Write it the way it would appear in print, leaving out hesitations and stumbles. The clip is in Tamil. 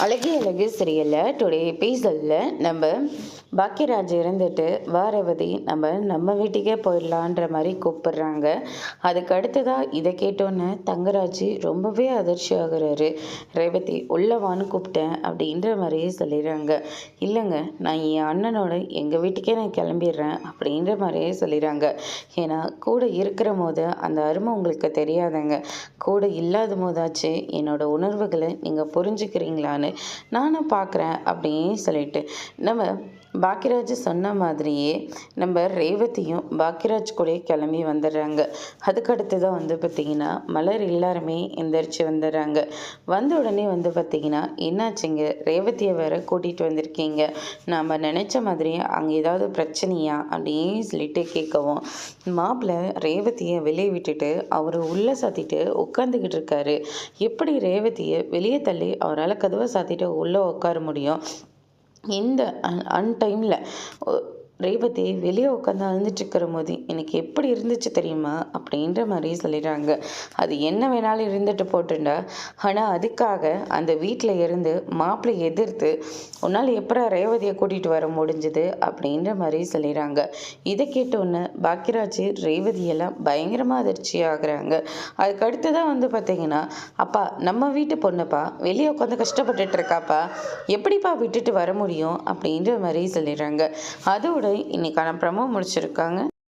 அழகே அழகு சீரியல்ல டுடே எபிசோடில் நம்ம பாக்கியராஜ் இருந்துட்டு வாரவதி நம்ம வீட்டுக்கே போயிடலான்ற மாதிரி கூப்பிடுறாங்க. அதுக்கு அடுத்ததாக இதை கேட்டோன்னே தங்கராஜ் ரொம்பவே அதிர்ச்சி ஆகுறாரு. ரேவதி உள்ளவான்னு கூப்பிட்டேன் அப்படின்ற மாதிரியே சொல்லிடுறாங்க. இல்லைங்க, நான் என் அண்ணனோட எங்கள் வீட்டுக்கே நான் கிளம்பிடுறேன் அப்படின்ற மாதிரியே சொல்லிடுறாங்க. ஏன்னா கூட இருக்கிற போது அந்த அருமை உங்களுக்கு தெரியாதுங்க, கூட இல்லாத போதாச்சு என்னோட உணர்வுகளை நீங்கள் புரிஞ்சுக்கிறீங்களான்னு நானும் பார்க்குறேன் அப்படின்னு சொல்லிட்டு நம்ம பாக்கியராஜ் சொன்ன மாதிரியே நம்ம ரேவதியும் பாக்கியராஜ் கூட கிளம்பி வந்துடுறாங்க. அதுக்கடுத்து தான் பார்த்திங்கன்னா மலர் எல்லாருமே எந்திரிச்சு வந்துடுறாங்க. வந்த உடனே பார்த்திங்கன்னா என்னாச்சுங்க, ரேவதியை வேற கூட்டிகிட்டு வந்திருக்கீங்க, நாம் நினச்ச மாதிரியே அங்கே ஏதாவது பிரச்சனையா அப்படின்னு சொல்லிட்டு கேட்கவும், மாப்பிள்ளை ரேவதியை வெளியே விட்டுட்டு அவர் உள்ளே சாத்திட்டு உட்காந்துக்கிட்டு இருக்காரு. எப்படி ரேவதியை வெளியே தள்ளி அவரால் கதவை சாத்திட்டு உள்ளே உட்கார முடியும்? இந்த அன்டைமில் ரேவதி வெளியே உட்காந்து அழுந்துட்டுருக்கிற போது எனக்கு எப்படி இருந்துச்சு தெரியுமா அப்படின்ற மாதிரி சொல்லிடுறாங்க. அது என்ன வேணாலும் இருந்துட்டு போட்டுண்டா, ஆனால் அதுக்காக அந்த வீட்டில் இருந்து மாப்பிள்ளை எதிர்த்து உன்னால் எப்போ ரேவதியை கூட்டிகிட்டு வர முடிஞ்சுது அப்படின்ற மாதிரி சொல்லிடுறாங்க. இதை கேட்டோன்னு பாக்கியராஜ் ரேவதியெல்லாம் பயங்கரமாக அதிர்ச்சி ஆகுறாங்க. அதுக்கு அடுத்து தான் பார்த்தீங்கன்னா, அப்பா நம்ம வீட்டு பொண்ணுப்பா வெளியே உட்காந்து கஷ்டப்பட்டுட்டு இருக்காப்பா, எப்படிப்பா விட்டுட்டு வர முடியும் அப்படின்ற மாதிரி சொல்லிடுறாங்க. அதோட இன்னைக்கான ப்ரோமோ முடிச்சிருக்காங்க.